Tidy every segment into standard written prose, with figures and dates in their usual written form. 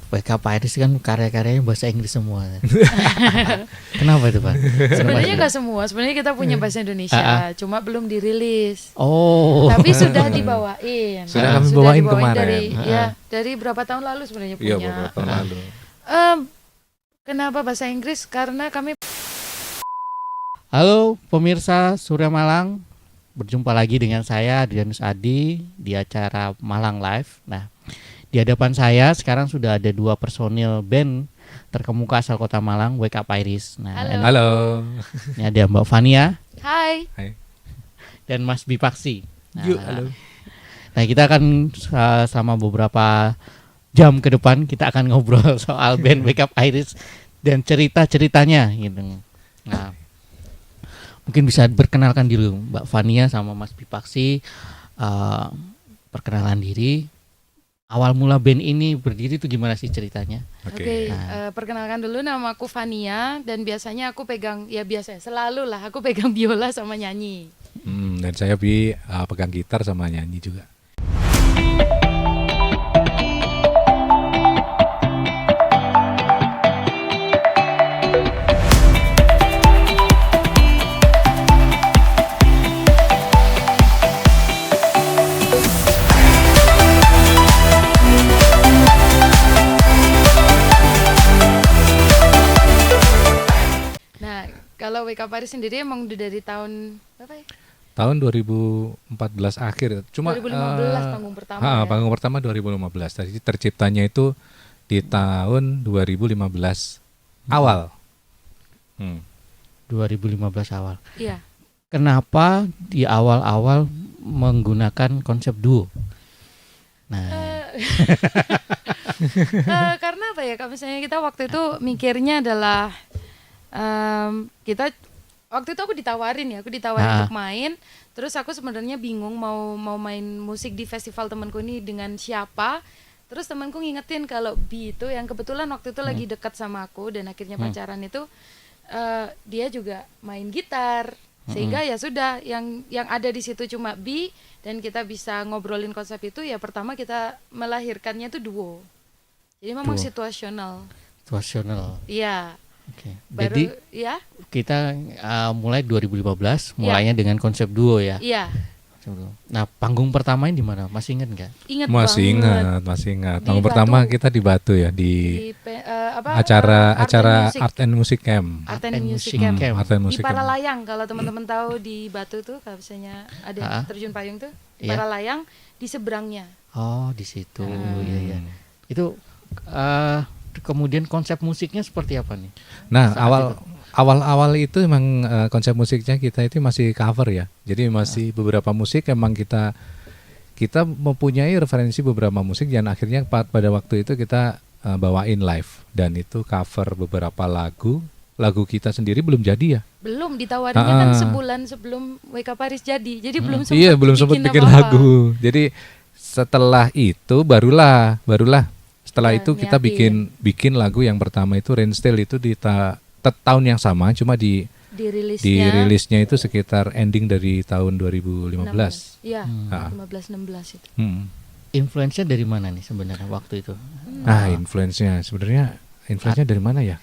WK Pak Iris kan karya-karyanya bahasa Inggris semua. Kenapa itu Pak? Sebenarnya nggak semua, sebenarnya kita punya bahasa Indonesia, cuma belum dirilis. Oh. Tapi sudah dibawain. Sudah kami bawain kemarin. Dari berapa tahun lalu sebenarnya punya. Iya, beberapa tahun lalu. Kenapa bahasa Inggris? Karena kami. Halo pemirsa Surya Malang, berjumpa lagi dengan saya Adrianus Adi di acara Malang Live. Nah, di hadapan saya sekarang sudah ada dua personil band terkemuka asal kota Malang, Wake Up Iris. Nah, Halo. Ini ada Mbak Fania. Hai. Dan Mas Bipaksi. Nah, Halo. Nah, kita akan selama beberapa jam ke depan kita akan ngobrol soal band Wake Up Iris dan cerita-ceritanya gitu. Nah, mungkin bisa perkenalkan dulu Mbak Fania sama Mas Bipaksi, perkenalan diri. Awal mula band ini berdiri itu gimana sih ceritanya? Oke. Perkenalkan dulu, nama aku Fania dan biasanya aku pegang, selalu lah aku pegang biola sama nyanyi. Dan saya pegang gitar sama nyanyi juga. Kalau Wake Up Iris sendiri emang udah dari tahun berapa ya? Tahun 2014 akhir. Cuma 2015 panggung pertama. Panggung pertama 2015. Jadi terciptanya itu di tahun 2015 awal. 2015 awal. Iya. Kenapa di awal-awal menggunakan konsep duo? Nah, karena apa ya? Kalau misalnya kita waktu itu mikirnya adalah kita waktu itu aku ditawarin untuk main, terus aku sebenarnya bingung mau main musik di festival temanku ini dengan siapa. Terus temanku ngingetin kalau B itu yang kebetulan waktu itu lagi dekat sama aku dan akhirnya pacaran itu dia juga main gitar, sehingga ya sudah yang ada di situ cuma B dan kita bisa ngobrolin konsep itu. Ya pertama kita melahirkannya itu duo, jadi memang situasional. Iya. Oke. Jadi ya kita mulai 2015 mulainya dengan konsep duo ya. Iya. Nah, panggung pertamanya di mana? Masih ingat nggak? Ingat masih ingat. Panggung pertama kita di Batu ya, di acara Art and Music Camp. Art and Music Camp. Di Paralayang, kalau teman-teman tahu di Batu tuh kalau misalnya ada terjun payung tuh, di Paralayang di seberangnya. Oh, di situ. Iya. Itu kemudian konsep musiknya seperti apa nih? Nah, awal itu emang konsep musiknya kita itu masih cover ya. Jadi masih beberapa musik emang kita mempunyai referensi beberapa musik dan akhirnya pada waktu itu kita bawain live dan itu cover beberapa lagu kita sendiri belum jadi ya. Belum, ditawarinnya kan sebulan sebelum Wake Up Iris jadi. Jadi belum sempat bikin lagu. Jadi setelah itu barulah setelah itu kita bikin lagu yang pertama itu Rain Still itu di tahun yang sama, cuma dirilisnya itu sekitar ending dari tahun 2015. Iya, 15-16 itu. Influence-nya dari mana nih sebenarnya waktu itu? Influence-nya dari mana ya?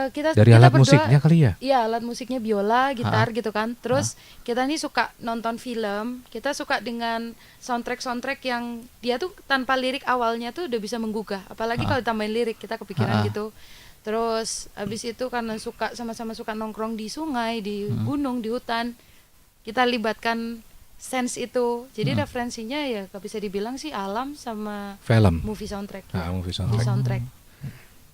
Kita alat berdua, musiknya kali ya? Iya, alat musiknya biola, gitar gitu kan. Terus kita nih suka nonton film, kita suka dengan soundtrack yang dia tuh tanpa lirik awalnya tuh udah bisa menggugah. Apalagi kalau ditambahin lirik, kita kepikiran gitu. Terus abis itu karena sama-sama suka nongkrong di sungai, di gunung, di hutan, kita libatkan sense itu. Jadi referensinya ya gak bisa dibilang sih alam sama film, movie soundtrack. Movie soundtrack.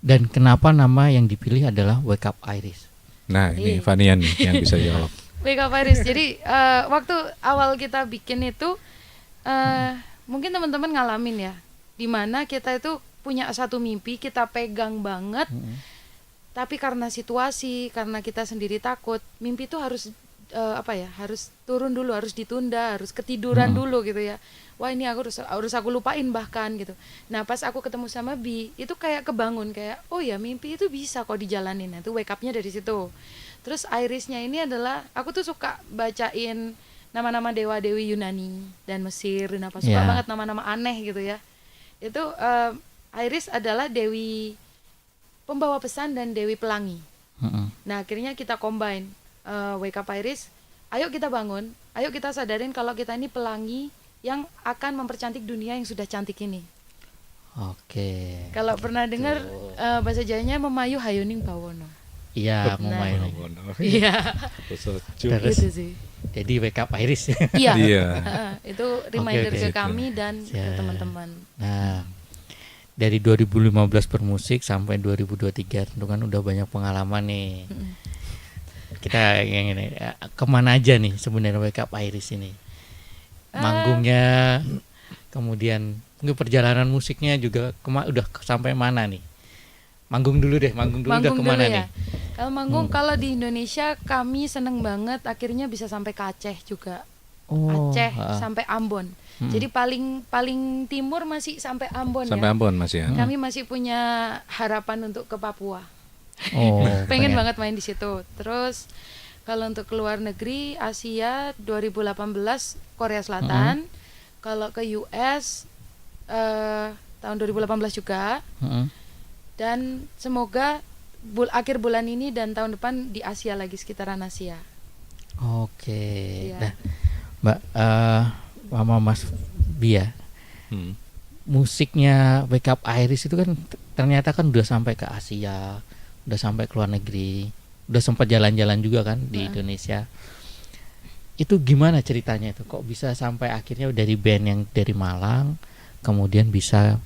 Dan kenapa nama yang dipilih adalah Wake Up Iris? Nah, ini Fania nih yang bisa jawab. Wake Up Iris. Jadi waktu awal kita bikin itu mungkin teman-teman ngalamin ya, dimana kita itu punya satu mimpi, kita pegang banget, tapi karena situasi, karena kita sendiri takut, mimpi itu harus harus turun dulu, harus ditunda, harus ketiduran dulu gitu ya. Wah, ini harus aku lupain bahkan gitu. Nah, pas aku ketemu sama B, itu kayak kebangun, kayak oh ya, mimpi itu bisa kok dijalanin. Nah, itu wake up-nya dari situ. Terus Irisnya ini adalah, aku tuh suka bacain nama-nama dewa-dewi Yunani dan Mesir, dan suka banget nama-nama aneh gitu ya. Itu Iris adalah dewi pembawa pesan dan dewi pelangi. Heeh. Nah, akhirnya kita combine Wake Up Iris. Ayo kita bangun, ayo kita sadarin kalau kita ini pelangi yang akan mempercantik dunia yang sudah cantik ini. Oke. Kalau pernah dengar bahasa Jawanya memayu hayuning bawono. Iya, mau Nah. main. Iya, Terus gitu sih. jadi Wake Up Iris. Iya. Iya. Itu reminder oke. ke kami dan Ya. ke teman-teman. Nah, dari 2015 bermusik sampai 2023 tentu kan udah banyak pengalaman nih. Kita yang ini kemana aja nih sebenarnya Wake Up Iris ini? Manggungnya, kemudian mungkin perjalanan musiknya juga udah sampai mana nih? Manggung dulu udah Manggung kemana dulu nih? ya. Kalau manggung kalau di Indonesia kami seneng banget akhirnya bisa sampai ke Aceh juga. Aceh sampai Ambon. Jadi paling timur masih sampai Ambon Sampai ya. Ambon Mas ya. Kami masih punya harapan untuk ke Papua. Oh, Pengen banget main di situ. Terus kalau untuk keluar negeri Asia 2018 Korea Selatan. Kalau ke US tahun 2018 juga. Heeh. Dan semoga akhir bulan ini dan tahun depan di Asia lagi, sekitaran Asia. Oke. Iya. Nah, Mbak Mama Mas Bia, Hmm. musiknya Wake Up Iris itu kan ternyata kan udah sampai ke Asia, udah sampai ke luar negeri, udah sempat jalan-jalan juga kan di Indonesia. Itu gimana ceritanya itu? Kok bisa sampai akhirnya dari band yang dari Malang kemudian bisa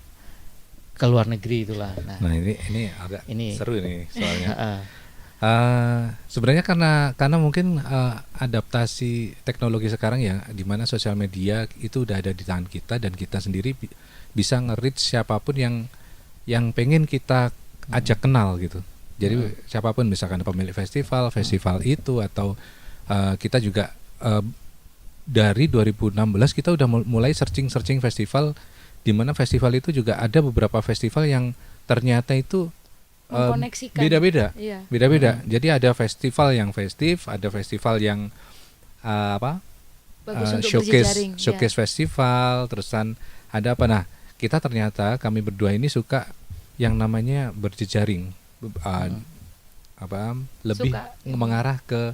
ke luar negeri itulah. Nah ini agak Ini- seru ini soalnya. Heeh. Sebenarnya karena mungkin adaptasi teknologi sekarang ya, di mana sosial media itu udah ada di tangan kita dan kita sendiri bisa nge-reach siapapun yang pengen kita ajak kenal gitu. Jadi siapapun, misalkan pemilik festival itu atau kita juga dari 2016 kita udah mulai searching festival, di mana festival itu juga ada beberapa festival yang ternyata itu Mengkoneksikan. beda-beda. Iya. Beda-beda. Jadi ada festival yang festif, ada festival yang Bagus untuk berjejaring. showcase festival, terusan ada apa? Nah, kita ternyata kami berdua ini suka yang namanya berjejaring. Lebih Suka. mengarah ke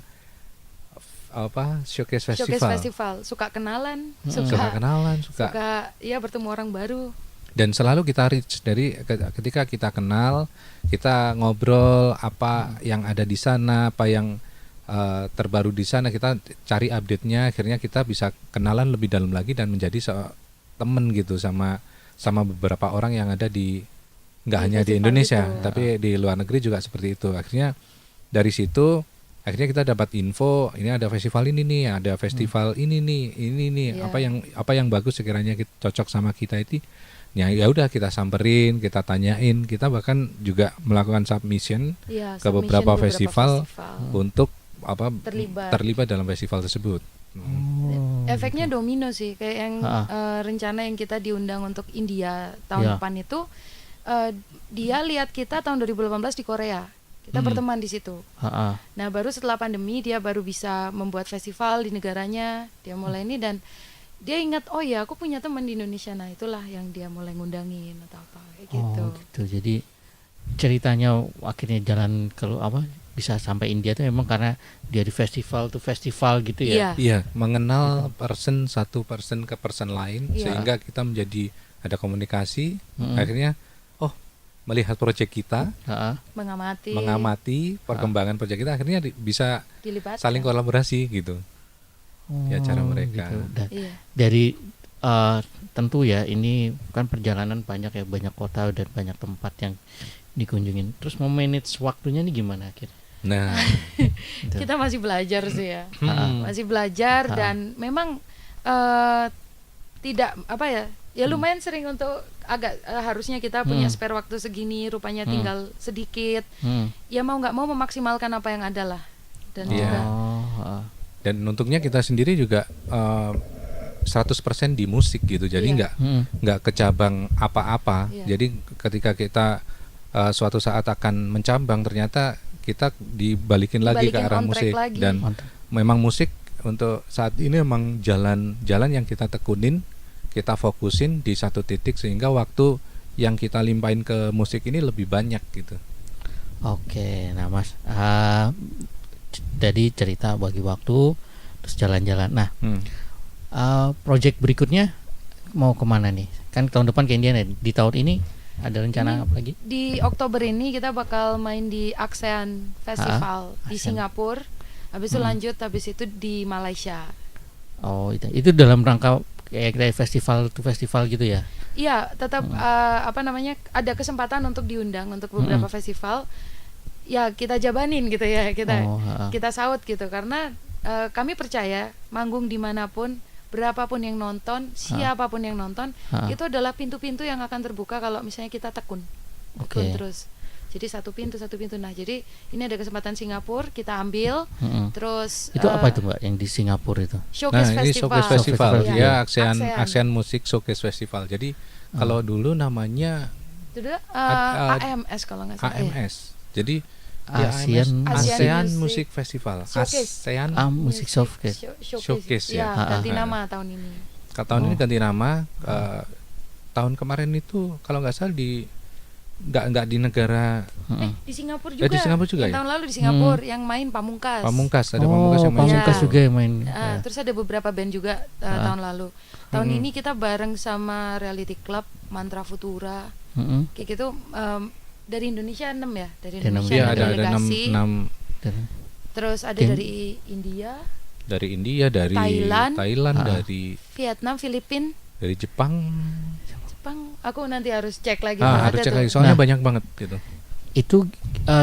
showcase Showcase festival. festival, suka kenalan, Suka kenalan, suka ya bertemu orang baru. dan selalu kita reach dari ketika kita kenal, kita ngobrol apa yang ada di sana, apa yang terbaru di sana, kita cari update-nya, akhirnya kita bisa kenalan lebih dalam lagi dan menjadi temen gitu sama beberapa orang yang ada nggak Di hanya di festival Indonesia itu. tapi di luar negeri juga seperti itu. Akhirnya dari situ kita dapat info, ini ada festival ini nih, ada festival ini nih, Iya. apa yang bagus sekiranya cocok sama kita itu. Ya udah kita samperin, kita tanyain, kita bahkan juga melakukan submission Iya, ke submission beberapa festival untuk terlibat dalam festival tersebut. Efeknya domino sih, kayak yang rencana yang kita diundang untuk India tahun Iya. depan itu, dia lihat kita tahun 2018 di Korea, kita berteman di situ. Heeh. Nah, baru setelah pandemi dia baru bisa membuat festival di negaranya, dia mulai ini dan dia ingat, oh ya aku punya teman di Indonesia, nah itulah yang dia mulai ngundangin atau apa kayak gitu. Oh, gitu. Jadi ceritanya akhirnya jalan bisa sampai India tuh memang karena dari festival to festival gitu ya. Iya. Iya, mengenal satu person ke person lain, Iya. sehingga kita menjadi ada komunikasi. Mm-mm. Akhirnya melihat proyek kita, Heeh. mengamati perkembangan proyek kita, akhirnya bisa Dilibatkan. saling kolaborasi gitu di acara mereka. Gitu. Dan Iya. dari tentu ya ini kan perjalanan banyak ya, banyak kota dan banyak tempat yang dikunjungin. Terus mau manage waktunya nih gimana akhirnya? Nah, Gitu. Kita masih belajar sih ya. Hmm. Masih belajar dan memang tidak apa ya? Ya lumayan sering untuk agak harusnya kita punya spare waktu segini, rupanya tinggal sedikit. Ya mau nggak mau memaksimalkan apa yang ada lah. Dan Iya. juga heeh. dan untungnya kita sendiri juga 100% di musik gitu, jadi Iya. nggak ke cabang apa-apa. Iya. Jadi ketika kita suatu saat akan mencambang, ternyata kita dibalikin lagi ke Dibalikin arah on track musik lagi. dan Mantap. memang musik untuk saat ini memang jalan yang kita tekunin, kita fokusin di satu titik, sehingga waktu yang kita limpahin ke musik ini lebih banyak gitu. Oke, nah Mas, tadi cerita bagi waktu, terus jalan-jalan. Nah, project berikutnya mau kemana nih? Kan tahun depan ke India nih. Di tahun ini ada rencana apa lagi? Di Oktober ini kita bakal main di ASEAN Festival di ASEAN. Singapura. Habis itu lanjut, habis itu di Malaysia. Oh, itu dalam rangka kayak festival gitu ya? Iya, tetap ada kesempatan untuk diundang untuk beberapa festival. Ya kita jabanin gitu ya, kita saut gitu, karena kami percaya manggung dimanapun, berapapun yang nonton, siapapun yang nonton, itu adalah pintu-pintu yang akan terbuka kalau misalnya kita tekun terus. Jadi satu pintu. Nah, jadi ini ada kesempatan Singapura, kita ambil. Terus itu apa itu Mbak yang di Singapura itu? Showcase Ini Festival. Showcase Festival, Ya, ASEAN Music Showcase Festival. Jadi kalau dulu namanya Itu AMS kalau nggak salah. AMS. Jadi ASEAN Music Festival. Showcase. ASEAN Music Showcase. Showcase ya. Ganti nama tahun ini. Tahun ini ganti nama. Tahun kemarin itu kalau nggak salah nggak di negara Di Singapura juga. Di Singapura juga yang ya? tahun lalu di Singapura yang main Pamungkas. Ada Pamungkas yang main. Pamungkas Ya. juga yang main. Terus ada beberapa band juga tahun lalu. Tahun ini kita bareng sama Reality Club, Mantra Futura. Kayak gitu, dari Indonesia 6 ya, dari Indonesia Iya, ada ada delegasi. 6 Terus ada dari India, dari Thailand. dari Vietnam, Filipina, dari Jepang. aku nanti harus cek lagi. Harus cek lagi soalnya banyak banget gitu. Itu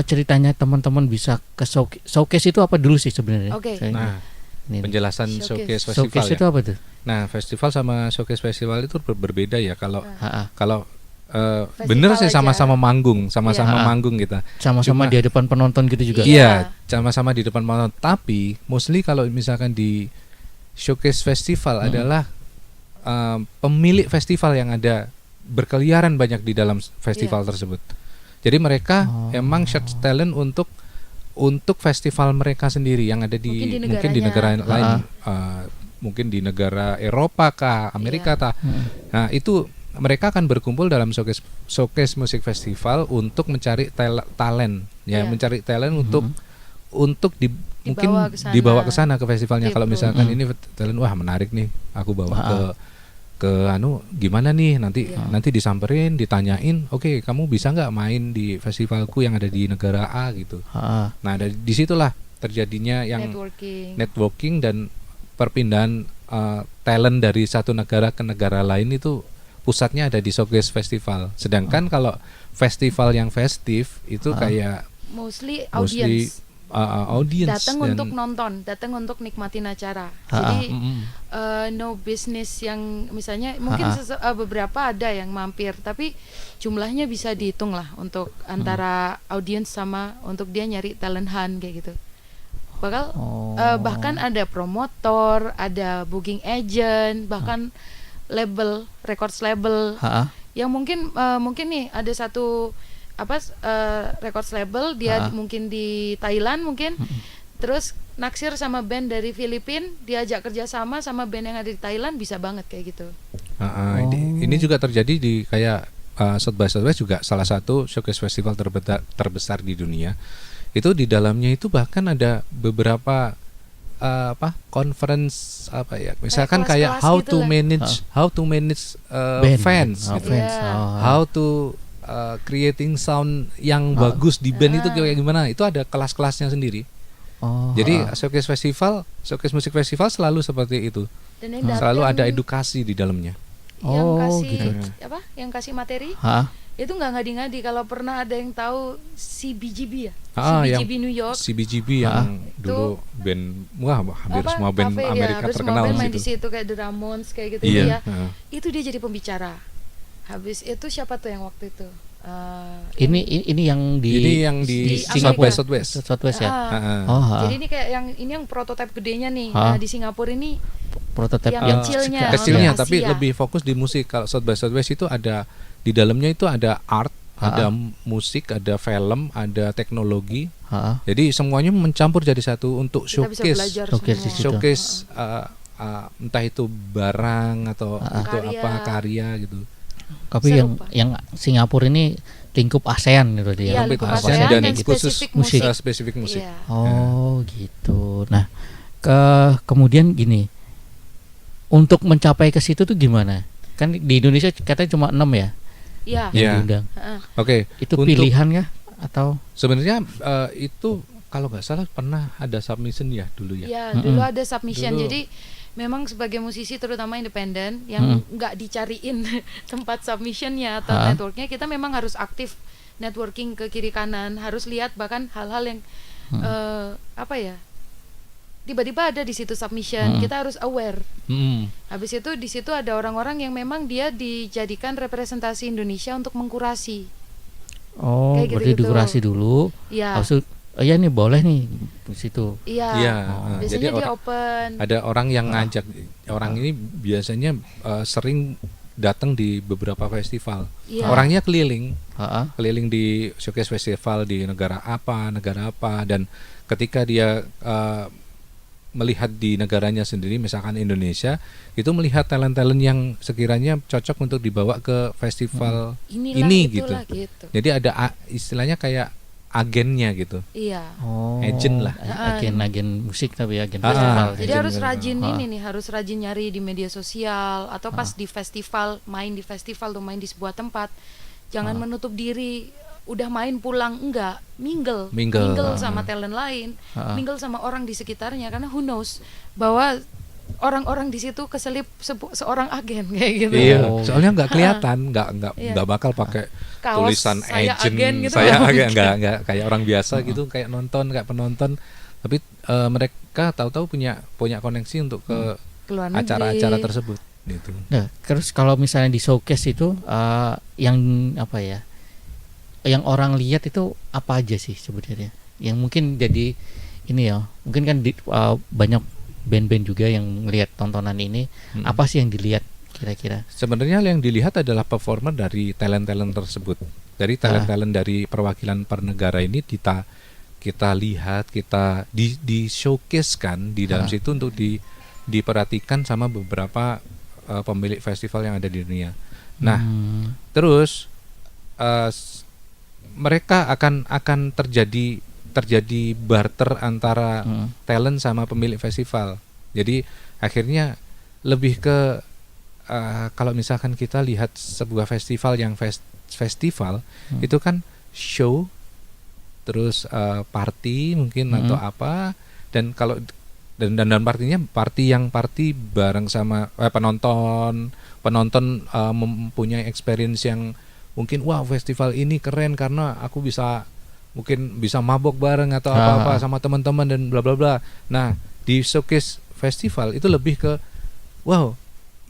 ceritanya teman-teman bisa ke showcase itu apa dulu sih sebenarnya? Oke. Nah, Ini. penjelasan Showcase Festival Showcase ya. itu apa tuh? Nah, festival sama Showcase Festival itu berbeda ya. Kalau Festival bener sih aja. sama-sama manggung kita. Sama-sama di hadapan penonton gitu juga. Iya, sama-sama di depan penonton. Tapi mostly kalau misalkan di Showcase Festival adalah pemilik festival yang ada berkeliaran banyak di dalam festival tersebut. Jadi mereka emang share talent untuk festival mereka sendiri yang ada mungkin di negara lain, mungkin di negara Eropa kah, Amerika kah. Nah, itu mereka akan berkumpul dalam showcase musik festival untuk mencari talent ya, mencari talent untuk dibawa ke sana ke festivalnya. Kalau misalkan ini talent, wah menarik nih, aku bawa ke gimana nih, nanti disamperin, ditanyain, oke, kamu bisa nggak main di festivalku yang ada di negara A gitu. Nah, dari disitulah terjadinya yang networking dan perpindahan talent dari satu negara ke negara lain itu pusatnya ada di Showcase Festival. Sedangkan kalau festival yang festif itu kayak mostly audience datang untuk nonton, datang untuk nikmatin acara. Jadi no business yang misalnya mungkin beberapa ada yang mampir, tapi jumlahnya bisa dihitung lah untuk antara audience sama untuk dia nyari talent hunt kayak gitu. Bahkan ada promotor, ada booking agent, bahkan label, records label yang mungkin nih ada satu records label dia mungkin di Thailand mungkin, terus naksir sama band dari Filipina, diajak kerjasama sama band yang ada di Thailand, bisa banget kayak gitu. Ini juga terjadi di kayak South by Southwest juga salah satu showcase festival terbesar di dunia. Itu di dalamnya itu bahkan ada beberapa conference misalkan kayak how to manage fans gitu. How to creating sound yang bagus di band itu kayak gimana, itu ada kelas-kelasnya sendiri. Jadi showcase musik festival selalu seperti itu. Dan selalu ada edukasi di dalamnya. Yang kasih materi itu nggak ngadi-ngadi. Kalau pernah ada yang tahu CBGB ya, CBGB New York, CBGB yang dulu band, hampir semua band Amerika terkenal semua band main di situ kayak The Ramones kayak gitu. Itu dia jadi pembicara. Habis itu siapa tuh yang waktu itu? Ini yang di Singapura Southwest ya. Jadi ini kayak yang prototipe gedenya nih. Nah, di Singapura ini prototipe yang kecilnya tapi lebih fokus di musik. Kalau South by Southwest itu ada di dalamnya itu ada art, ada musik, ada film, ada teknologi. Jadi semuanya mencampur jadi satu untuk showcase showcase entah itu barang atau untuk karya gitu. Tapi serupa. yang Singapura ini lingkup ASEAN gitu dia. Iya, lingkup lingkup ASEAN ASEAN dan dan khusus spesifik musik. musik. spesifik musik. Iya. Oh, gitu. Nah, kemudian gini. Untuk mencapai ke situ tuh gimana? Kan di Indonesia katanya cuma 6 ya Iya. yang Iya. diundang. Heeh. Oke, Itu untuk- pilihan kah atau sebenarnya itu kalau nggak salah pernah ada submission ya dulu ya. Ya, Mm-mm. dulu ada submission. Dulu. Jadi memang sebagai musisi terutama independen yang nggak dicariin tempat submissionnya atau Ha. networknya, kita memang harus aktif networking ke kiri kanan, harus lihat bahkan hal-hal yang apa ya, tiba-tiba ada di situ submission, kita harus aware. Mm. Habis itu di situ ada orang-orang yang memang dia dijadikan representasi Indonesia untuk mengkurasi. oh Kayak berarti gitu-gitu. dikurasi dulu. Ya, Habis itu, oh ya nih boleh nih di situ. iya. Iya, Biasanya jadi dia open. ada orang yang ngajak, orang ini biasanya sering datang di beberapa festival. Iya. Orangnya keliling, Ha-ha. keliling di showcase festival di negara apa, dan ketika dia melihat di negaranya sendiri, misalkan Indonesia, itu melihat talent-talent yang sekiranya cocok untuk dibawa ke festival Inilah, ini gitu. itulah, gitu. Jadi ada istilahnya kayak agennya gitu. Iya. Oh, Agent lah. Agen musik tapi agen Ah, festival. Jadi agent harus gitu. rajin Ah. ini nih, harus rajin nyari di media sosial atau pas di festival, main di festival atau main di sebuah tempat. Jangan menutup diri, udah main pulang enggak, mingle sama talent lain, mingle sama orang di sekitarnya, karena who knows bahwa orang-orang di situ keselip seorang agen kayak gitu. Iya, Oh. soalnya nggak kelihatan, Iya. nggak bakal pakai Kaos tulisan saya agent, agen gitu, saya nggak agen, mungkin. nggak kayak orang biasa gitu, kayak penonton, tapi mereka tahu-tahu punya koneksi untuk ke Keluar negeri. acara-acara tersebut, gitu. Nah, terus kalau misalnya di showcase itu yang apa ya? Yang orang lihat itu apa aja sih sebenarnya? Yang mungkin jadi ini ya, mungkin kan banyak band-band juga yang melihat tontonan ini. Apa sih yang dilihat kira-kira? Sebenarnya yang dilihat adalah performer dari talent-talent tersebut, dari talent-talent dari perwakilan per negara ini kita lihat, kita di showcase kan di dalam situ untuk diperhatikan sama beberapa pemilik festival yang ada di dunia. Nah, terus mereka akan terjadi barter antara talent sama pemilik festival. Jadi akhirnya lebih ke kalau misalkan kita lihat sebuah festival yang festival itu kan show, terus party mungkin atau apa, dan kalau dan partinya party bareng sama penonton mempunyai experience yang mungkin wah festival ini keren karena aku mungkin bisa mabok bareng atau apa-apa sama teman-teman dan bla bla bla. Nah, di showcase festival itu lebih ke wow,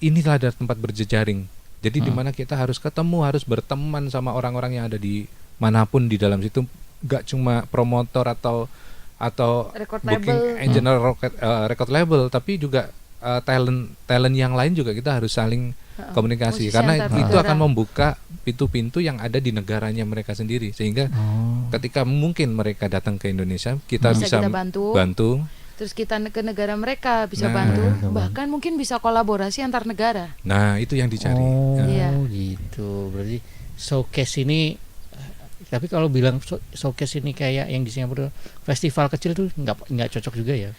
inilah ada tempat berjejaring. Jadi di mana kita harus ketemu, harus berteman sama orang-orang yang ada di manapun di dalam situ, gak cuma promotor atau Record booking label. engineer record label, tapi juga talent yang lain juga kita harus saling komunikasi, Musisi karena antar itu negara. akan membuka pintu-pintu yang ada di negaranya mereka sendiri, sehingga ketika mungkin mereka datang ke Indonesia kita Bisa bisa kita bantu. Terus kita ke negara mereka bisa Nah, bantu, bahkan mungkin bisa kolaborasi antar negara. Nah, itu yang dicari. Oh, Nah, Iya. gitu. Berarti showcase ini, tapi kalau bilang showcase ini kayak yang di Singapura festival kecil tuh nggak cocok juga ya.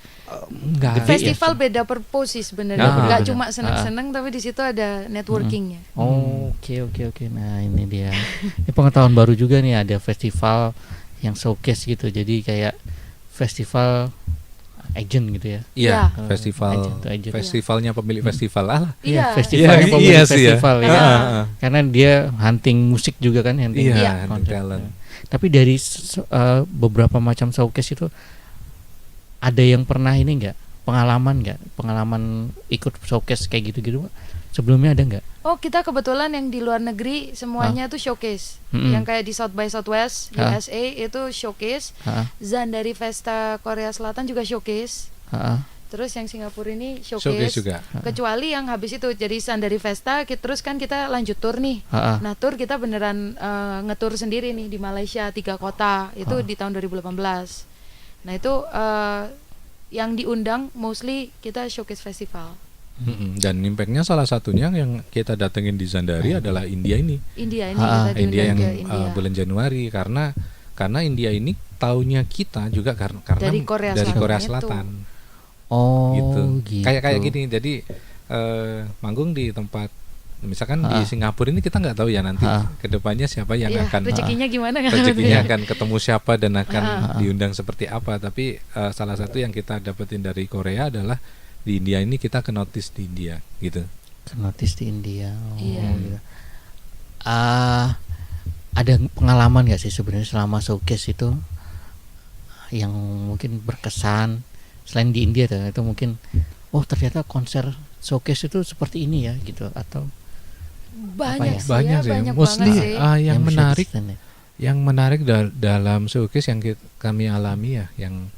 enggak. Gede Festival ya, beda purpose sebenarnya, Nah, nggak benar. cuma seneng-seneng, tapi di situ ada networkingnya. Oh, oke. Nah, ini dia. Ini pengetahuan baru juga nih, ada festival yang showcase gitu. Jadi kayak festival agent gitu ya. Iya, Ya. Agent. festivalnya pemilik festival lah. Iya. Festivalnya Iya, pemilik iya sih ya. festival ya. Ah. Karena dia hunting musik juga kan, hunting Iya, konsep. hunting talent. Tapi dari beberapa macam showcase itu ada yang pernah ini enggak? Pengalaman ikut showcase kayak gitu-gitu, Pak? Sebelumnya ada enggak? Oh, kita kebetulan yang di luar negeri semuanya tuh showcase. Yang kayak di South by Southwest USA itu showcase. Zan dari Festa Korea Selatan juga showcase. Terus yang Singapura ini Showcase showcase juga. Kecuali yang habis itu jadi Zan dari Festa, terus kan kita lanjut tour nih. Nah, tour kita beneran ngetur sendiri nih di Malaysia 3 kota. Itu di tahun 2018. Nah, itu yang diundang mostly kita showcase festival. Dan impactnya salah satunya yang kita datengin di Zandari adalah India ini. India ini Ah, kita India diundang yang ke India. bulan Januari karena India ini taunya kita juga karena Dari Korea dari Selatan Korea itu. Selatan Oh, gitu. gitu. Kayak gini. Jadi manggung di tempat misalkan di Singapura ini kita nggak tahu ya nanti kedepannya siapa yang Iya, akan rezekinya gimana kan? rezekinya akan ketemu siapa dan akan diundang seperti apa. Tapi salah satu yang kita dapetin dari Korea adalah di India ini kita ke notice di India gitu. Notice di India. Oh, Iya. gitu. Ada pengalaman nggak sih sebenarnya selama showcase itu yang mungkin berkesan selain di India tuh, itu mungkin ternyata konser showcase itu seperti ini ya gitu, atau Banyak ya? sih Banyak ya, sih. banyak Mostly banget sih. yang bisa menarik diceritain ya? yang menarik dalam showcase yang kami alami ya, yang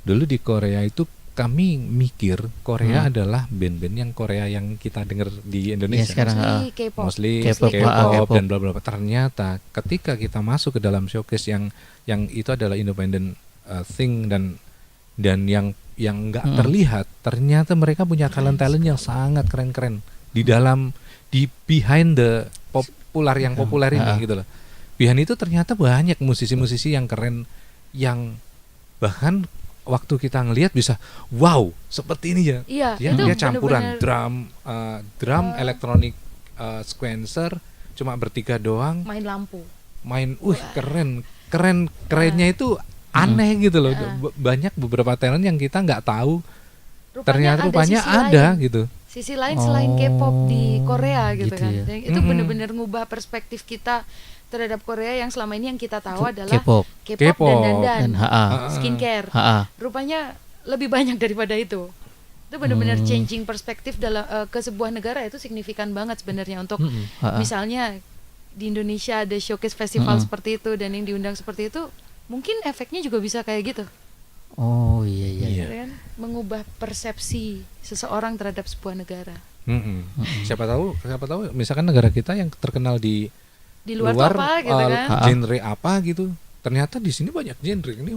dulu di Korea itu kami mikir Korea adalah band-band yang Korea yang kita dengar di Indonesia. sekarang, Mostly K-pop. Mostly K-pop, K-pop K-pop. dan bla bla bla. Ternyata ketika kita masuk ke dalam showcase yang itu adalah independent thing dan yang nggak terlihat, ternyata mereka punya talent yang sangat keren-keren di behind the populer ini gitu loh. Behind itu ternyata banyak musisi-musisi yang keren yang bahkan waktu kita ngelihat bisa wow seperti ini ya. Iya, itu Dia campuran bener-bener drum elektronik sequencer cuma bertiga doang main lampu. main kerennya itu aneh gitu loh. Banyak beberapa talent yang kita nggak tahu rupanya sisi ada lain. gitu. Sisi lain selain K-pop di Korea gitu, gitu kan. ya. Dan itu benar-benar ngubah perspektif kita terhadap Korea yang selama ini yang kita tahu adalah K-pop K-pop dan dan skincare. Rupanya lebih banyak daripada itu. Itu benar-benar changing perspektif dalam ke sebuah negara itu signifikan banget sebenarnya untuk misalnya di Indonesia ada showcase festival seperti itu dan yang diundang seperti itu, mungkin efeknya juga bisa kayak gitu. Oh iya. Gitu kan? Mengubah persepsi seseorang terhadap sebuah negara. Siapa tahu misalkan negara kita yang terkenal di Di luar tuh apa gitu kan? genre apa gitu. Ternyata di sini banyak genre ini.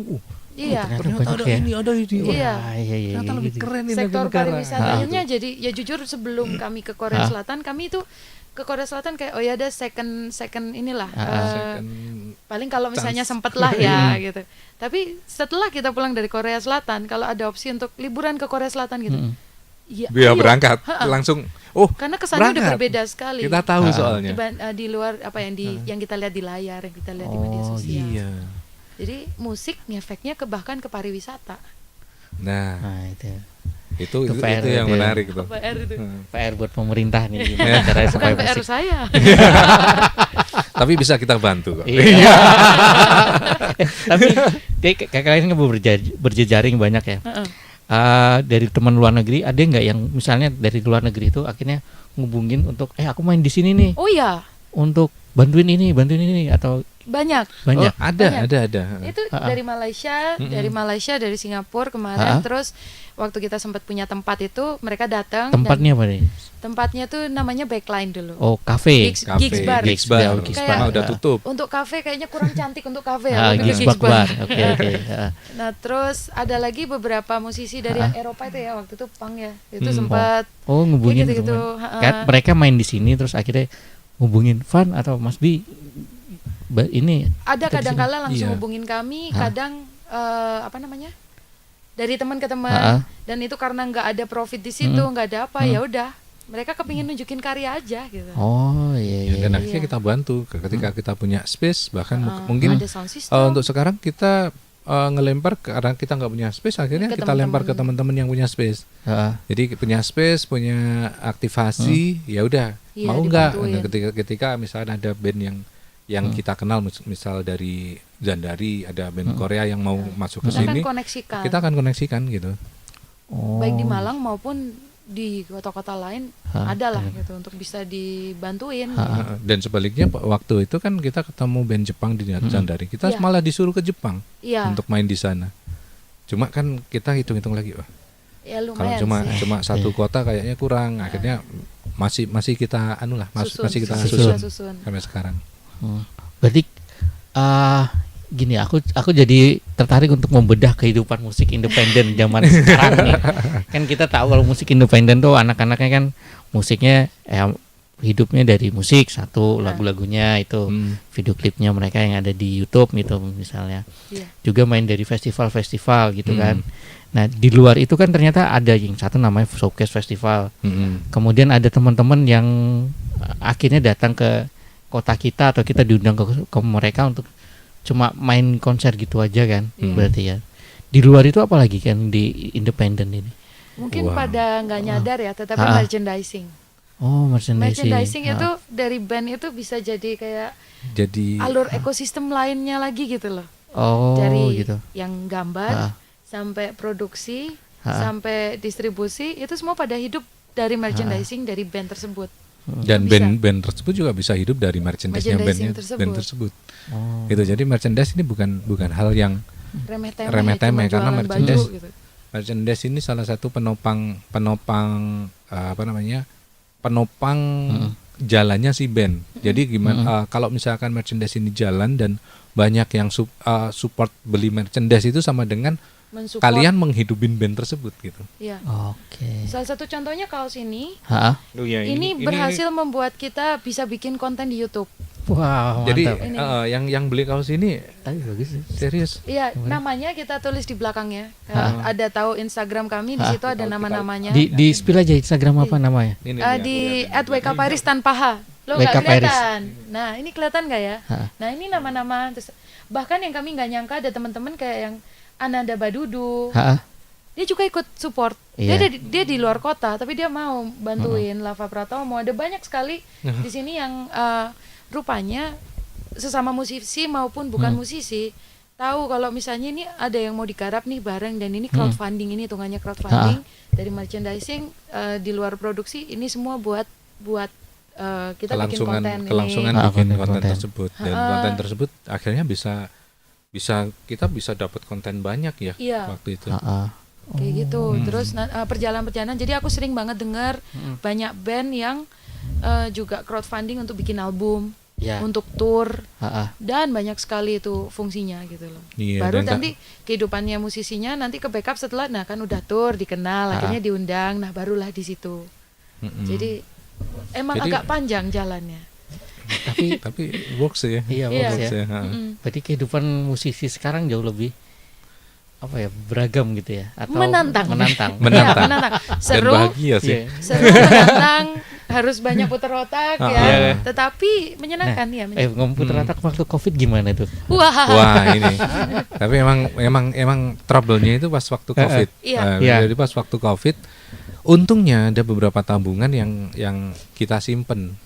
Iya. Ternyata ada ini, ada ini. Iya. Ternyata lebih gitu. keren ini Sektor negara. pariwisatanya jadi ya jujur sebelum kami ke Korea Selatan, kami itu ke Korea Selatan kayak ya ada second inilah paling kalau misalnya sempet lah ya gitu. Tapi setelah kita pulang dari Korea Selatan, kalau ada opsi untuk liburan ke Korea Selatan gitu, ya Biar ayo. berangkat langsung. Karena kesannya udah berangkat. berbeda sekali. Kita tahu soalnya. Di luar apa yang kita lihat di layar, yang kita lihat di media sosial. Iya. Jadi musik ngefeknya bahkan ke pariwisata. Nah, itu PR yang itu. menarik tuh. PR itu. PR buat pemerintah nih gimana caranya Bukan supaya PR musik. saya. Tapi bisa kita bantu kok. Iya. Tapi kayak kalian kan berjejaring banyak ya. Dari teman luar negeri ada nggak yang misalnya dari luar negeri itu akhirnya ngubungin untuk aku main di sini nih Oh iya, untuk bantuin ini atau banyak. banyak? Ada. Itu dari Malaysia, dari Singapura kemarin. Terus waktu kita sempat punya tempat itu mereka datang. Tempatnya apa nih? Tempatnya tuh namanya Backline dulu. Oh, kafe. Gigs Bar. Gigs Bar. Kayak- Udah tutup. Untuk kafe kayaknya kurang cantik untuk kafe ya. lebih ke Gigs Bar. Oke. Nah terus ada lagi beberapa musisi dari yang Eropa itu ya, waktu itu punk ya. Itu sempat Oh, ngubungin gitu-gitu. teman. Kan mereka main di sini terus akhirnya hubungin Van atau Mas Bi ini ada kita di sini. kadang-kala langsung Iya. hubungin kami, kadang dari teman ke teman, dan itu karena nggak ada profit di situ, nggak ada apa, ya udah mereka kepingin nunjukin karya aja gitu. Oh iya. Dan akhirnya kita bantu ketika kita punya space, bahkan mungkin ada sound system. untuk sekarang kita ngelempar karena kita nggak punya space, akhirnya Ke kita lempar ke teman-teman yang punya space. Jadi punya space, punya aktivasi, ya udah Iya, mau nggak? dibantuin. Ketika misalnya ada band yang kita kenal, misal dari Zandari ada band Korea yang mau masuk ke Kita sini, akan koneksikan, kita akan koneksikan gitu. baik di Malang maupun di kota-kota lain ada lah gitu untuk bisa dibantuin. Dan sebaliknya waktu itu kan kita ketemu band Jepang di Zandari, kita Iya. malah disuruh ke Jepang Iya, untuk main di sana. Cuma kan kita hitung-hitung lagi, wah, ya kalau lumayan sih. cuma satu kota kayaknya kurang. Akhirnya masih kita masih kita susun susun. sampai sekarang. Berarti gini aku jadi tertarik untuk membedah kehidupan musik independen zaman sekarang nih. Kan kita tahu kalau musik independen tuh anak-anaknya kan musiknya hidupnya dari musik satu, lagu-lagunya itu, video klipnya mereka yang ada di YouTube gitu misalnya. Juga main dari festival-festival gitu kan. Nah di luar itu kan ternyata ada yang satu namanya showcase festival. Kemudian ada teman-teman yang akhirnya datang ke kota kita atau kita diundang ke mereka untuk cuma main konser gitu aja kan, berarti ya. Di luar itu apalagi kan di independen ini? Mungkin pada nggak nyadar ya, tetapi merchandising. Oh, merchandising. Merchandising itu dari band itu bisa jadi kayak alur ekosistem lainnya lagi gitu loh. Oh, dari gitu. yang gambar sampai produksi sampai distribusi itu semua pada hidup dari merchandising dari band tersebut. Dan band tersebut juga bisa hidup dari merchandise-nya band tersebut. Gitu. Jadi merchandise ini bukan hal yang remeh-temeh karena merchandise ini salah satu penopang jalannya si band. Jadi gimana kalau misalkan merchandise ini jalan dan banyak yang support beli merchandise itu sama dengan kalian menghidupin band tersebut gitu. Iya. Oke. Salah satu contohnya kaos ini. Ini berhasil membuat kita bisa bikin konten di YouTube. Wow, jadi yang beli kaos ini bagus serius. Iya, namanya kita tulis di belakangnya. Ada tahu Instagram kami di situ ada nama-namanya. Di spill aja Instagram apa namanya? Di @wkpairis tanpa H. Lo nggak kelihatan. Nah, ini kelihatan nggak ya? Nah, ini nama-nama. Terus bahkan yang kami nggak nyangka ada teman-teman kayak yang Ananda Badudu. Dia juga ikut support. Dia di luar kota, tapi dia mau bantuin Lava Pratomo. Ada banyak sekali di sini yang rupanya sesama musisi maupun bukan musisi tahu kalau misalnya ini ada yang mau digarap nih bareng dan ini crowdfunding, ini hitungannya crowdfunding dari merchandising di luar produksi, ini semua buat kita bikin konten kelangsungan ini. bikin konten tersebut dan konten tersebut akhirnya kita bisa dapat konten banyak ya waktu itu. Kayak gitu. Terus perjalanan-perjalanan. Jadi aku sering banget dengar banyak band yang juga crowdfunding untuk bikin album, untuk tour, dan banyak sekali itu fungsinya gitu loh. Baru nanti kehidupannya musisinya nanti ke backup setelah, nah kan udah tour, dikenal, akhirnya diundang, nah barulah di situ. Jadi emang agak panjang jalannya. Tapi works ya. Iya, works ya. Berarti kehidupan musisi sekarang jauh lebih beragam gitu ya, atau menantang. Seru, dan bahagia sih. Seru, menantang, harus banyak putar otak ya. Tetapi menyenangkan ya. Putar otak waktu Covid gimana tuh? Wah ini. Tapi emang trouble-nya itu pas waktu Covid. Jadi pas waktu Covid, untungnya ada beberapa tabungan yang kita simpen.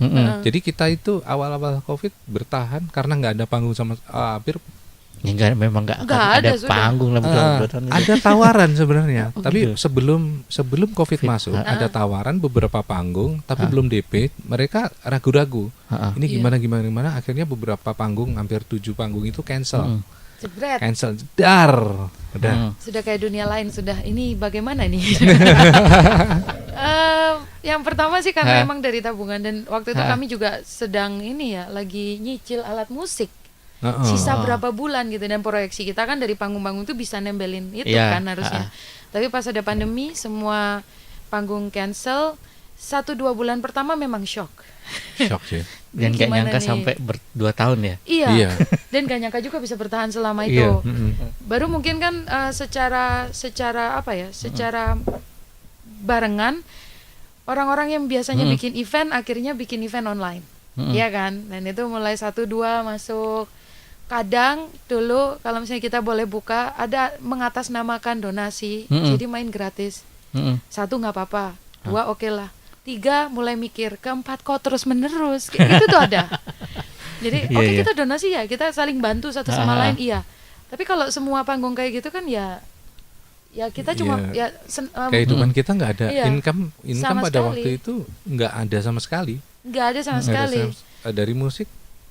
Jadi kita itu awal-awal Covid bertahan karena nggak ada panggung sama hampir. Memang nggak ada panggung lah. Ada tawaran sebenarnya, tapi sebelum Covid masuk ada tawaran beberapa panggung, tapi belum DP. Mereka ragu-ragu. Ini gimana? Akhirnya beberapa panggung, hampir 7 panggung itu cancel. Cancel, jedar. Udah. Sudah kayak dunia lain sudah. Ini bagaimana nih? Yang pertama sih karena emang dari tabungan, dan waktu itu kami juga sedang lagi nyicil alat musik. Sisa berapa bulan gitu, dan proyeksi kita kan dari panggung-panggung itu bisa nembelin itu kan harusnya. Tapi pas ada pandemi semua panggung cancel. 1-2 bulan pertama memang shock sih. Dan gak nyangka sampai 2 tahun ya. Iya. Dan gak nyangka juga bisa bertahan selama itu. Baru mungkin kan secara barengan orang-orang yang biasanya bikin event akhirnya bikin event online. Iya kan? Dan itu mulai 1-2 masuk. Kadang dulu kalau misalnya kita boleh buka, ada mengatasnamakan donasi, jadi main gratis. 1 nggak apa-apa, 2 oke lah, 3 mulai mikir, 4 kok terus menerus, kayak gitu tuh ada. Jadi kita donasi ya, kita saling bantu satu sama lain, iya. Tapi kalau semua panggung kayak gitu kan ya kita cuma kehidupan kita nggak ada income pada sekali. Waktu itu nggak ada sama sekali. Dari musik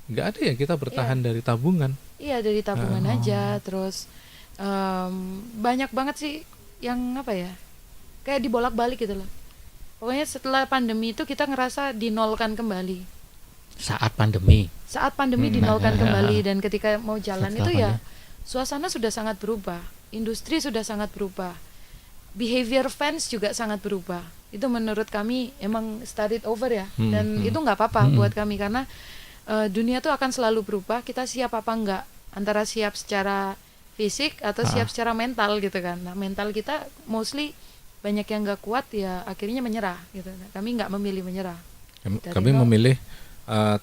nggak ada ya, kita bertahan dari tabungan. Iya, dari tabungan aja. Terus banyak banget sih yang kayak dibolak-balik gitu loh. Pokoknya setelah pandemi itu kita ngerasa dinolkan kembali. Saat pandemi dinolkan kembali, dan ketika mau jalan itu suasana sudah sangat berubah, industri sudah sangat berubah, behavior fans juga sangat berubah. Itu menurut kami emang start it over ya, dan itu nggak apa-apa buat kami karena dunia tuh akan selalu berubah. Kita siap apa enggak, antara siap secara fisik atau siap secara mental gitu kan. Nah, mental kita mostly banyak yang nggak kuat ya akhirnya menyerah gitu. Nah, kami nggak memilih menyerah. Kami memilih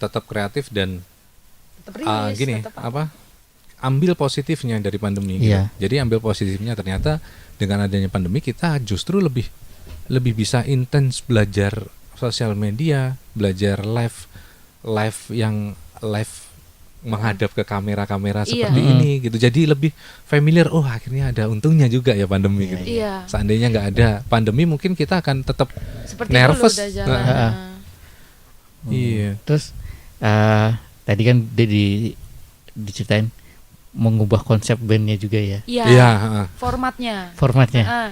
tetap kreatif dan Tetap rilis, gini tetap ambil positifnya dari pandemi gitu. Iya. Jadi ambil positifnya, ternyata dengan adanya pandemi kita justru lebih bisa intens belajar sosial media, belajar live yang live menghadap ke kamera-kamera seperti ini gitu. Jadi lebih familiar. Oh, akhirnya ada untungnya juga ya pandemi gitu. Iya. Seandainya nggak ada pandemi mungkin kita akan tetap seperti nervous. dulu udah jalan. Iya. Terus tadi kan diceritain mengubah konsep bandnya juga ya, Iya. Iya, Formatnya. formatnya.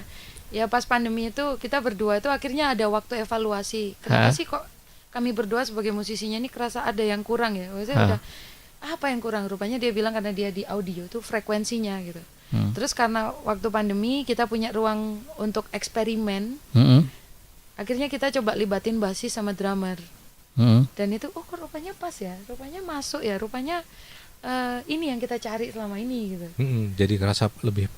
Ya pas pandemi itu kita berdua itu akhirnya ada waktu evaluasi. Kenapa sih kok kami berdua sebagai musisinya ini kerasa ada yang kurang ya? Maksudnya udah apa yang kurang? Rupanya dia bilang karena dia di audio tuh frekuensinya gitu. Terus karena waktu pandemi kita punya ruang untuk eksperimen. Akhirnya kita coba libatin basis sama drummer. Dan itu kok rupanya pas ya, rupanya masuk ya, rupanya ini yang kita cari selama ini gitu. Jadi kerasa lebih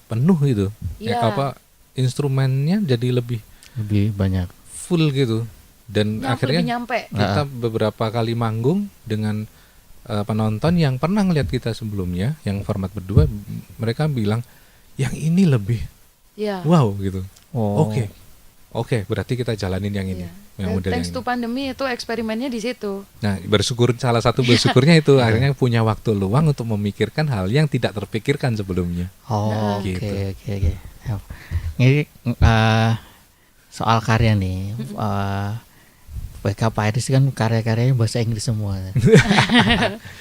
penuh gitu. Iya. Instrumennya jadi lebih banyak. full gitu. Dan akhirnya lebih nyampe. kita beberapa kali manggung dengan penonton yang pernah ngeliat kita sebelumnya, yang format berdua, mereka bilang yang ini lebih Iya. wow gitu. Oh. Oke, berarti kita jalanin yang ini. Iya. Yang model Thanks yang to ini. pandemi itu eksperimennya di situ. Nah, salah satu bersyukurnya itu akhirnya punya waktu luang untuk memikirkan hal yang tidak terpikirkan sebelumnya. Oh, oke, Gitu. oke. Ini soal karya nih. Wake Up Iris kan karya-karyanya bahasa Inggris semua.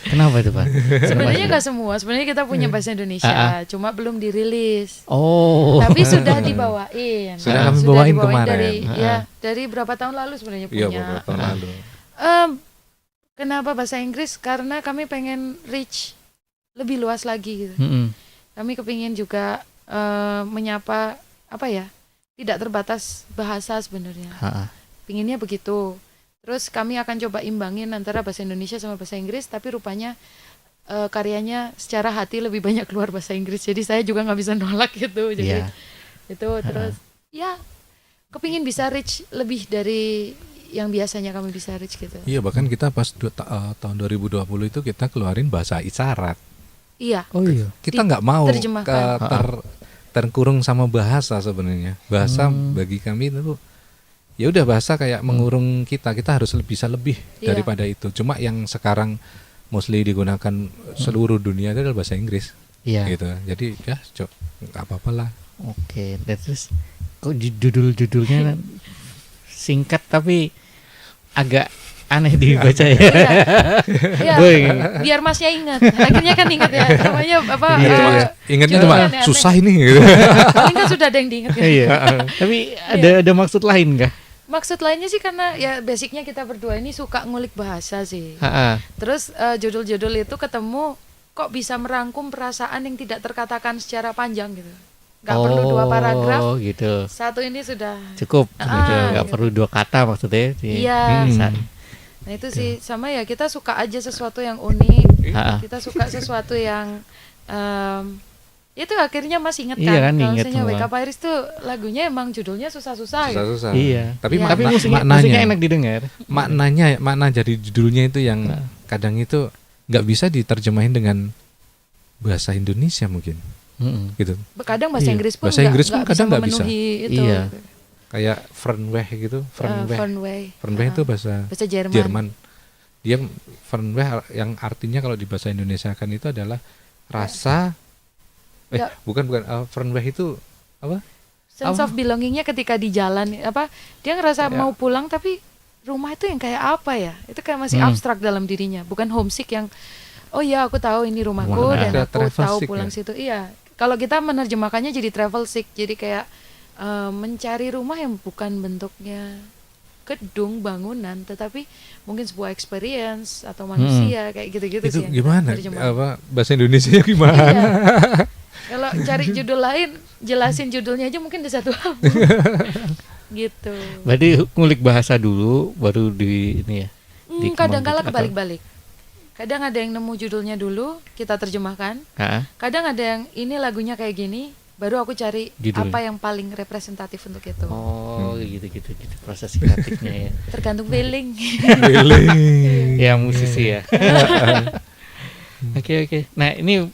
Kenapa itu, Pak? Sebenarnya nggak semua, sebenarnya kita punya bahasa Indonesia, cuma belum dirilis. Oh. Tapi sudah dibawain. Sudah kami bawain kemarin. Dari berapa tahun lalu sebenarnya Iya, punya. beberapa tahun lalu. Kenapa bahasa Inggris? Karena kami pengen reach lebih luas lagi gitu. Kami kepingin juga menyapa apa ya? Tidak terbatas bahasa sebenarnya. Pinginnya begitu. Terus kami akan coba imbangin antara bahasa Indonesia sama bahasa Inggris, tapi rupanya karyanya secara hati lebih banyak keluar bahasa Inggris. Jadi saya juga nggak bisa nolak gitu. Jadi itu terus ya kepingin bisa reach lebih dari yang biasanya kami bisa reach gitu. Iya, bahkan kita pas tahun 2020 itu kita keluarin bahasa isyarat. Iya. Oh iya. Kita nggak mau Terjemahkan. terkurung sama bahasa sebenarnya. Bahasa bagi kami itu ya udah, bahasa kayak mengurung kita harus bisa lebih daripada itu. Cuma yang sekarang mostly digunakan seluruh dunia itu adalah bahasa Inggris. Iya. Gitu. Jadi ya nggak apa-apa lah. Oke, dan terus kok judul-judulnya singkat tapi agak aneh dibaca ya. Iya. Biar Masnya ingat. Akhirnya kan ingat ya. Namanya apa? Ingatnya judul cuma yang aneh. susah ini gitu. Paling kan sudah ada yang diingat. Kan? Iya. Tapi ada maksud lain kah? Maksud lainnya sih karena ya basicnya kita berdua ini suka ngulik bahasa sih. Terus judul-judul itu ketemu kok bisa merangkum perasaan yang tidak terkatakan secara panjang gitu. Gak perlu 2 paragraf. Oh gitu. Satu ini sudah Cukup. Gak perlu 2 kata maksudnya. Iya. Nah itu sih sama ya, kita suka aja sesuatu yang unik. Kita suka sesuatu yang itu akhirnya Mas inget kan, Iya kan, kalau inget misalnya semua. Wake Up Iris tuh lagunya emang judulnya susah-susah gitu. Susah-susah. Iya. Tapi Iya. Tapi musiknya maknanya enak didengar. makna dari judulnya itu yang kadang itu nggak bisa diterjemahin dengan bahasa Indonesia mungkin. Gitu. Kadang bahasa Iya. Inggris pun Bahasa Inggris pun kadang nggak bisa. memenuhi itu. Iya. Kayak Fernweh gitu, Fernweh. Fernweh itu bahasa Jerman. Jerman. Dia Fernweh yang artinya kalau di bahasa Indonesia kan itu adalah rasa bukan Fernweh itu apa? Sense of belongingnya ketika di jalan apa? Dia ngerasa mau pulang tapi rumah itu yang kayak apa ya? Itu kayak masih abstrak dalam dirinya, bukan homesick yang oh ya aku tahu ini rumahku dan aku tahu pulang situ. Iya. Kalau kita menerjemahkannya jadi travel sick, jadi kayak mencari rumah yang bukan bentuknya gedung, bangunan, tetapi mungkin sebuah experience atau manusia kayak gitu-gitu Itu sih. yang gimana? terjemahin. Apa bahasa Indonesia gimana? Iya. Kalau cari judul lain, jelasin judulnya aja mungkin di satu album. Gitu. Berarti ngulik bahasa dulu baru di ini ya. Kadang-kala atau- kebalik-balik. Kadang ada yang nemu judulnya dulu, kita terjemahkan. Ha? Kadang ada yang ini lagunya kayak gini, baru aku cari Judul. apa yang paling representatif untuk itu. Oh, gitu proses kreatifnya ya. Tergantung feeling. Ya musisi ya. Oke. Nah, ini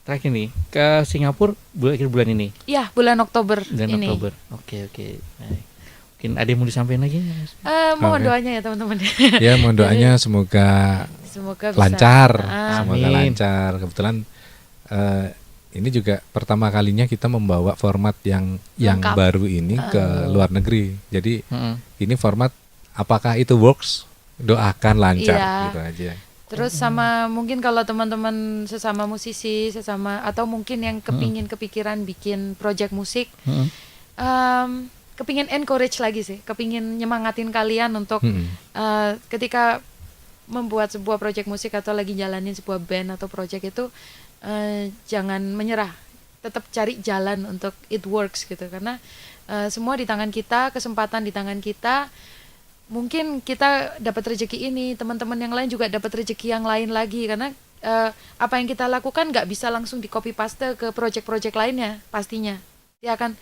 terakhir nih ke Singapura akhir bulan ini. Iya, bulan Oktober Bulan ini. Oktober. Oke. Nah, mungkin ada yang mau disampaikan lagi? Mohon Oke. doanya ya teman-teman. Ya, mohon doanya semoga Semoga bisa lancar, Ah, semoga Amin. lancar. Kebetulan ini juga pertama kalinya kita membawa format yang Lengkap. baru ini ke luar negeri. Jadi Heeh. ini format apakah itu works? Doakan lancar Iya. gitu aja. Terus sama mungkin kalau teman-teman sesama musisi, atau mungkin yang kepingin kepikiran bikin project musik, Heeh. kepingin encourage lagi sih, kepingin nyemangatin kalian untuk ketika membuat sebuah project musik atau lagi jalanin sebuah band atau project itu jangan menyerah, tetap cari jalan untuk it works gitu, karena semua di tangan kita, kesempatan di tangan kita. Mungkin kita dapat rezeki ini, teman-teman yang lain juga dapat rezeki yang lain lagi, karena apa yang kita lakukan nggak bisa langsung di copy paste ke project-project lainnya, pastinya dia akan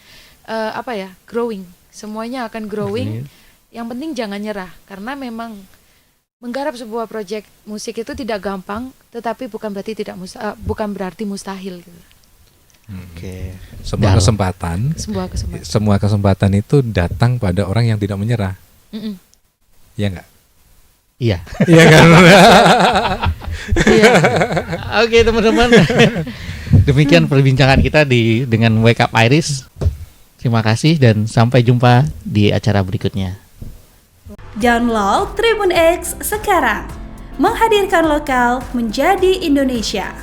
growing, semuanya akan growing. Yang penting jangan nyerah, karena memang menggarap sebuah project musik itu tidak gampang, tetapi bukan berarti mustahil gitu. Oke. Semua Dalam. kesempatan, semua kesempatan itu datang pada orang yang tidak menyerah. Mm-mm. Ya enggak? Iya. Iya kan? Iya. Oke, teman-teman. Demikian perbincangan kita dengan Wake Up Iris. Terima kasih dan sampai jumpa di acara berikutnya. Download Tribun X sekarang. Menghadirkan lokal menjadi Indonesia.